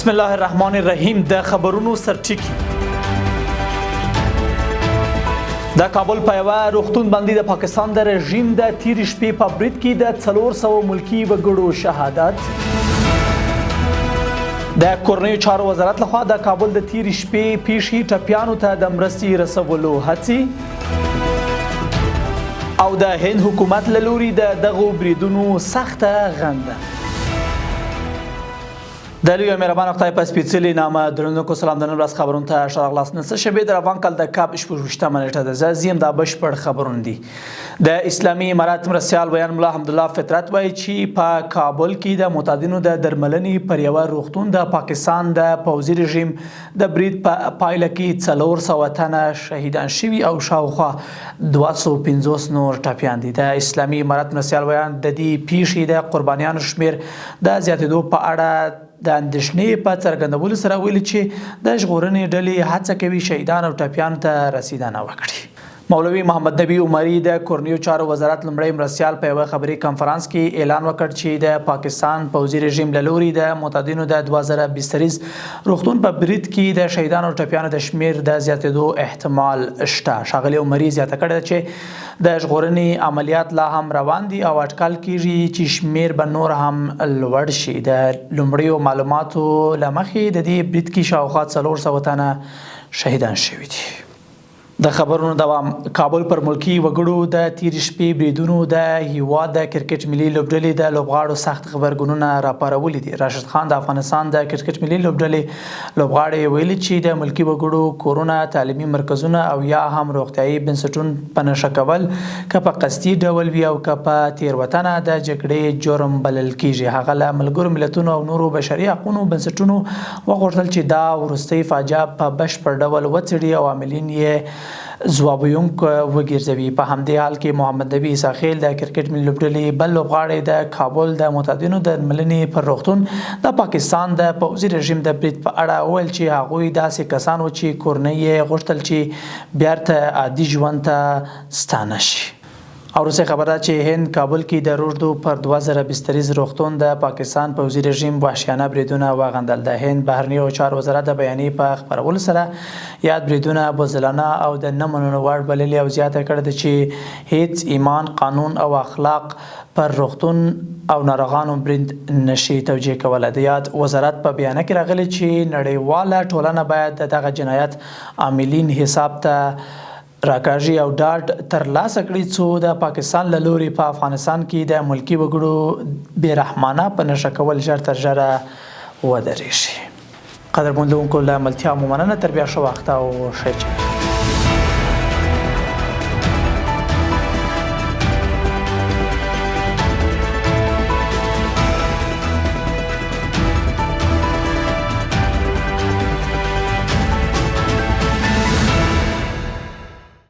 بسم الله الرحمن الرحیم د خبرونو سرټکی د کابل په یوه روغتون باندې د پاکستان د رژیم د تیرې شپې په برید کې د 400 ملکي وګړو شهادت. د کورنیو چارو وزارت لخوا د کابل د تیرې شپې پیښې ټپیانو ته د مرستې رسولو هڅې او د هند حکومت له لوري د دغو بریدونو سخته غنده. د لوی مهربان خدای په سپیڅلي نامه درنو سلام د نن ورځ خبرونو ته اشاره نن څه شبې در افغان کال د کاب شپږ منټه د زیم د بشپړ خبرونه دي. د اسلامي امارات مرستیال بیان ملا حمدالله فطرت وایي چې په کابل کې د معتادینو د درملنې پر یوه روغتون د پاکستان د پوځي رژیم د برید په پایله کې 400 تنه شهیدان شوي او شاوخوا 250 نور ټپیان دي. د اسلامي امارات مرستیال بیان د دې پیښې د قربانیانو شمیر د زیاتېدو په اړه د اندېښنې په څرګندولو سره ویلي چې د ژغورنې ډلې هڅه کوي شهیدان او ټپیانو ته رسیدنه وکړي. مولوي محمد نبی عمري د کورنیو چارو وزارت لومړی مرستیال په یوه خبري کنفرانس کې اعلان وکړ چې د پاکستان پوځي رژیم له لوري د معتادینو د 2000 بستریز روغتون په برید کې د شهیدانو او ټپیانو د شمیر د زیاتېدو احتمال شته. ښاغلي عمري زیاته کړې چې د ژغورنې عملیات لا هم روان دي او اټکل کیږي چې شمیر به نور هم لوړ شي. د لومړیو معلوماتو له مخې د دې برید کې شاوخوا 400 تنه شهیدان شوي دي. د خبرونو دوام کابل پر ملکی وګړو د تیرې شپې بریدونو د هیواد د کرکټ ملي لوبډلې د لوبغاړو سخت غبرګونونه راپارولي دي. راشد خان د افغانستان د کرکټ ملي لوبډلې لوبغاړی ویلي چې د ملکی وګړو کورونه، تعلیمي مرکزونه او یا هم روغتیايي بنسټونه په نښه کول که په قصدي ډول وي او که په تېروتنه د جګړې جرم بلل کیږي. هغه له ملګرو ملتونو او نورو بشري حقونو بنسټونو وغوښتل چې دا وروستۍ فاجعه په بشپړ ډول وڅېړي او عاملین یې ځوابوونکي وګرځوي. په همدې حال کې محمد نبی عیساخیل د کرکټ ملي لوبډلې بل لوبغاړی د کابل د معتادینو د درملنې پر روغتون د پاکستان د پوځي رژیم د برید په اړه وویل چې هغوی داسې کسان و چې کورنۍ یې غوښتل چې بیرته عادي ژوند ته ستانه شي. او وروستۍ خبره چې هند کابل کې د روږدو پر 2000 بستریز روغتون د پاکستان پوځي رژیم وحشیانه بریدونه وغندل. د هند بهرنیو چارو وزارت د بیانیې په خپرولو سره یاد بریدونه بزدلانه او د نه منلو وړ بللي او زیاته کړې ده چې هیڅ ایمان، قانون او اخلاق پر روغتون او ناروغانو برید نشي توجیه کولی. د یاد وزارت په بیانیه کې راغلي چې نړیواله ټولنه باید د دغه جنایت عاملین حساب ته راکاږي او ډاډ ترلاسه کړي څو د پاکستان له لوري په افغانستان کې د ملکي وګړو بېرحمانه په نښه کول ژر تر ژره ودرېږي. قدرمنونکو له ملتیا مو مننه. تر بیا ښه وخت او ښه